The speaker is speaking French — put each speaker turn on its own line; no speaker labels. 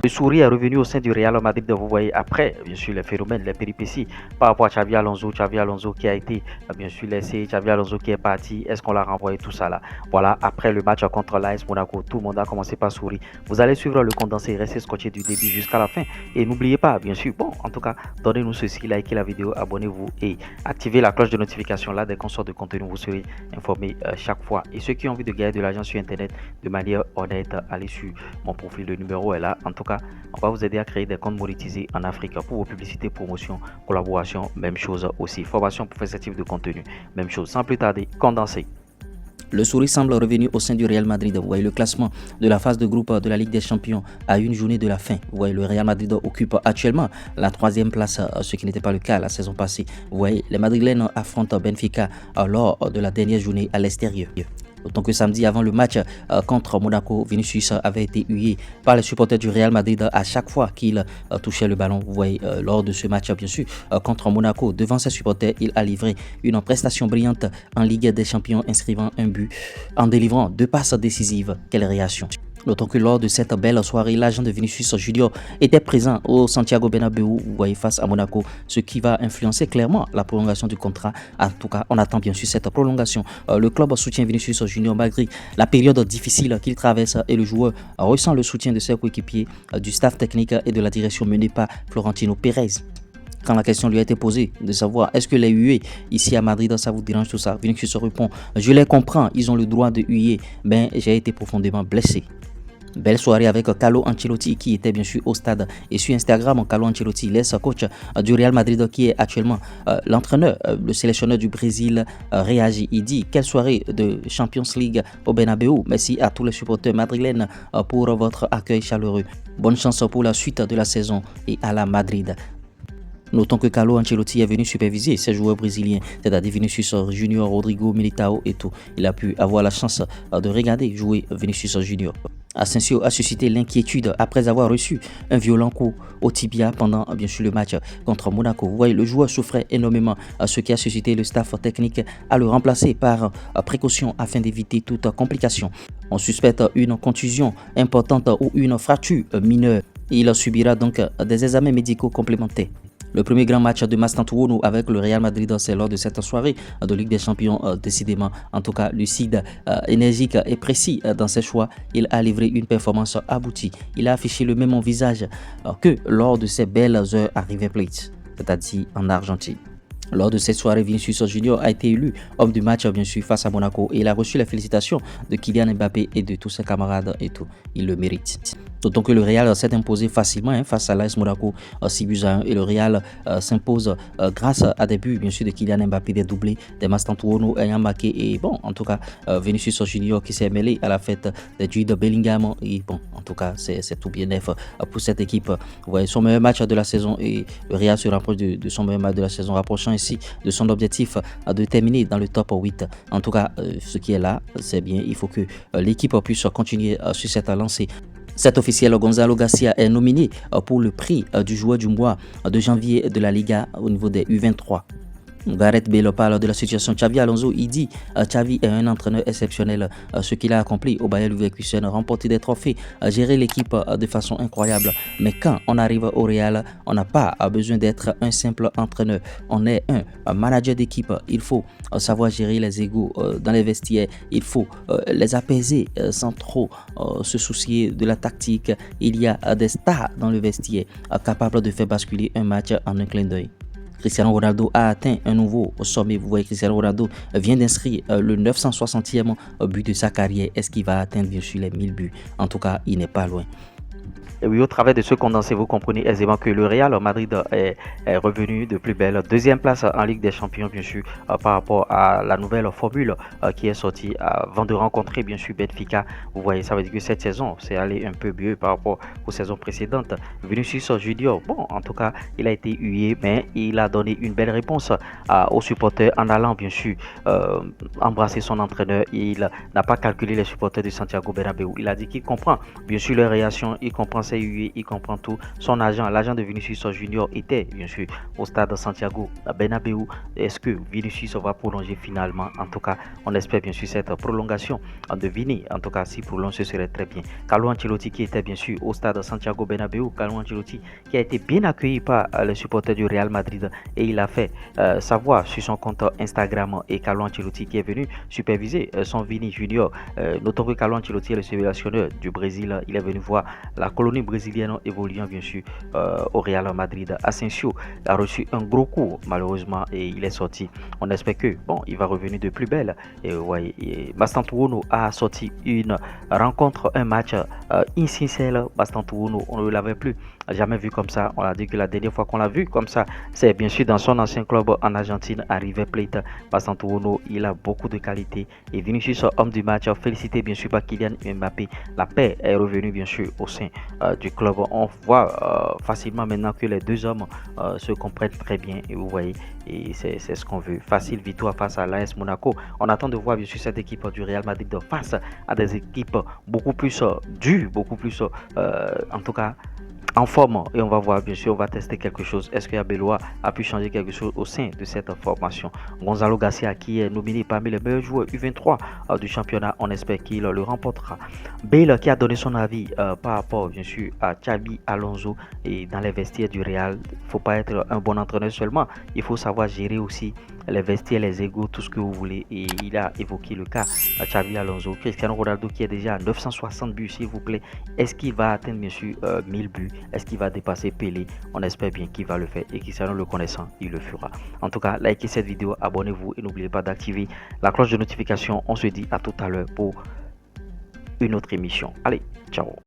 Le sourire est revenu au sein du Real Madrid, vous voyez, après, bien sûr, les phénomènes, les péripéties par rapport à Xavi Alonso qui a été, bien sûr, laissé, Xavi Alonso qui est parti, est-ce qu'on l'a renvoyé, tout ça là. Voilà, après le match contre l'AS Monaco, tout le monde a commencé par sourire. Vous allez suivre le condensé, restez scotché du début jusqu'à la fin. Et n'oubliez pas, bien sûr, bon, en tout cas, donnez-nous ceci, likez la vidéo, abonnez-vous et activez la cloche de notification là, dès qu'on sort de contenu, vous serez informé chaque fois. Et ceux qui ont envie de gagner de l'argent sur Internet de manière honnête, allez sur mon profil, le numéro est là. En tout cas, on va vous aider à créer des comptes monétisés en Afrique pour vos publicités, promotions, collaborations, même chose aussi. Formation pour faire ce type de contenu, même chose. Sans plus tarder, condensé.
Le sourire semble revenu au sein du Real Madrid. Vous voyez le classement de la phase de groupe de la Ligue des Champions à une journée de la fin. Vous voyez le Real Madrid occupe actuellement la 3e place, ce qui n'était pas le cas la saison passée. Vous voyez les Madrilènes affrontent Benfica lors de la dernière journée à l'extérieur. Autant que samedi, avant le match contre Monaco, Vinicius avait été hué par les supporters du Real Madrid à chaque fois qu'il touchait le ballon. Vous voyez, lors de ce match, bien sûr, contre Monaco, devant ses supporters, il a livré une prestation brillante en Ligue des Champions, inscrivant un but en délivrant 2 passes décisives. Quelle réaction! D'autant que lors de cette belle soirée, l'agent de Vinicius Junior était présent au Santiago Bernabéu, vous voyez, face à Monaco, ce qui va influencer clairement la prolongation du contrat. En tout cas, on attend bien sûr cette prolongation. Le club soutient Vinicius Junior malgré la période difficile qu'il traverse et le joueur ressent le soutien de ses coéquipiers, du staff technique et de la direction menée par Florentino Pérez. Quand la question lui a été posée de savoir est-ce que les huées ici à Madrid ça vous dérange tout ça, Vinicius répond je les comprends, ils ont le droit de huer, mais j'ai été profondément blessé. Belle soirée avec Carlo Ancelotti qui était bien sûr au stade. Et sur Instagram, Carlo Ancelotti, l'ex-coach du Real Madrid qui est actuellement l'entraîneur, le sélectionneur du Brésil, réagit. Il dit quelle soirée de Champions League au Bernabéu. Merci à tous les supporters madrilènes pour votre accueil chaleureux. Bonne chance pour la suite de la saison et à la Madrid. Notons que Carlo Ancelotti est venu superviser ses joueurs brésiliens, c'est-à-dire Vinicius Junior, Rodrigo, Militao et tout. Il a pu avoir la chance de regarder jouer Vinicius Junior. Asensio a suscité l'inquiétude après avoir reçu un violent coup au tibia pendant bien sûr le match contre Monaco. Vous voyez, le joueur souffrait énormément, ce qui a suscité le staff technique à le remplacer par précaution afin d'éviter toute complication. On suspecte une contusion importante ou une fracture mineure. Il subira donc des examens médicaux complémentaires. Le premier grand match de Mastantuono avec le Real Madrid, c'est lors de cette soirée de Ligue des Champions, décidément, en tout cas lucide, énergique et précis dans ses choix. Il a livré une performance aboutie. Il a affiché le même visage que lors de ses belles heures à River Plate, c'est-à-dire en Argentine. Lors de cette soirée, Vinicius Junior a été élu homme du match bien sûr face à Monaco et il a reçu les félicitations de Kylian Mbappé et de tous ses camarades et tout. Il le mérite. D'autant que le Real s'est imposé facilement face à l'AS Monaco 6-1 et le Real s'impose grâce à des buts bien sûr de Kylian Mbappé, des doublés, des Mastantuono ayant marqué et bon en tout cas Vinicius Junior qui s'est mêlé à la fête de Jude Bellingham et bon en tout cas c'est tout bien neuf pour cette équipe. Vous voyez son meilleur match de la saison et le Real se rapproche de son meilleur match de la saison, rapprochant ainsi de son objectif de terminer dans le top 8. En tout cas ce qui est là c'est bien, il faut que l'équipe puisse continuer sur cette lancée. Cet officiel Gonzalo Garcia est nominé pour le prix du joueur du mois de janvier de la Liga au niveau des U23. Gareth Bale parle de la situation Xavi Alonso. Il dit Xavi est un entraîneur exceptionnel. Ce qu'il a accompli au Bayer Leverkusen, remporter des trophées, gérer l'équipe de façon incroyable. Mais quand on arrive au Real, on n'a pas besoin d'être un simple entraîneur. On est un manager d'équipe. Il faut savoir gérer les égos dans les vestiaires. Il faut les apaiser sans trop se soucier de la tactique. Il y a des stars dans le vestiaire capables de faire basculer un match en un clin d'œil. Cristiano Ronaldo a atteint un nouveau sommet. Vous voyez, Cristiano Ronaldo vient d'inscrire le 960e but de sa carrière. Est-ce qu'il va atteindre bien sûr les 1000 buts? En tout cas, il n'est pas loin.
Et oui, au travers de ce condensé, vous comprenez aisément que le Real Madrid est revenu de plus belle. Deuxième place en Ligue des Champions, bien sûr, par rapport à la nouvelle formule qui est sortie avant de rencontrer, bien sûr, Benfica. Vous voyez, ça veut dire que cette saison, c'est allé un peu mieux par rapport aux saisons précédentes. Vinicius Junior, bon, en tout cas, il a été hué, mais il a donné une belle réponse aux supporters en allant, bien sûr, embrasser son entraîneur. Il n'a pas calculé les supporters de Santiago Bernabéu. Il a dit qu'il comprend, bien sûr, leur réaction, il comprend conseil, il comprend tout. Son agent, l'agent de Vinicius Junior était bien sûr au stade Santiago Bernabéu. Est-ce que Vinicius va prolonger finalement? En tout cas, on espère bien sûr cette prolongation de Vini. En tout cas, si prolonge, ce serait très bien. Carlo Ancelotti qui était bien sûr au stade Santiago Bernabéu. Carlo Ancelotti qui a été bien accueilli par les supporters du Real Madrid et il a fait savoir sur son compte Instagram et Carlo Ancelotti qui est venu superviser son Vini Junior. Notons que Carlo Ancelotti est le sélectionneur du Brésil. Il est venu voir la colonie brésilienne évoluant bien sûr au Real Madrid. Asensio a reçu un gros coup malheureusement et il est sorti. On espère que bon, il va revenir de plus belle. Et ouais, Mastantuono a sorti une rencontre, un match insincère. Mastantuono, on ne l'avait plus jamais vu comme ça. On a dit que la dernière fois qu'on l'a vu comme ça, c'est bien sûr dans son ancien club en Argentine, à River Plate. Mastantuono, il a beaucoup de qualité. Et Vinicius, homme du match, félicité bien sûr par Kylian Mbappé. La paix est revenue bien sûr au sein du club. On voit facilement maintenant que les deux hommes se comprennent très bien. Et vous voyez, et c'est ce qu'on veut. Facile victoire face à l'AS Monaco. On attend de voir bien sûr cette équipe du Real Madrid face à des équipes beaucoup plus dures, beaucoup plus en tout cas en forme, et on va voir bien sûr, on va tester quelque chose. Est-ce que Abeloa a pu changer quelque chose au sein de cette formation? Gonzalo Garcia qui est nominé parmi les meilleurs joueurs U23 du championnat, on espère qu'il le remportera. Bale qui a donné son avis par rapport bien sûr à Xabi Alonso et dans les vestiaires du Real. Il ne faut pas être un bon entraîneur seulement, il faut savoir gérer aussi les vestiaires, les égos, tout ce que vous voulez. Et il a évoqué le cas de Xabi Alonso. Cristiano Ronaldo qui est déjà à 960 buts, s'il vous plaît. Est-ce qu'il va atteindre bien sûr 1000 buts? Est-ce qu'il va dépasser Pelé? On espère bien qu'il va le faire et Cristiano le connaissant, il le fera. En tout cas, likez cette vidéo, abonnez-vous et n'oubliez pas d'activer la cloche de notification. On se dit à tout à l'heure pour une autre émission. Allez, ciao.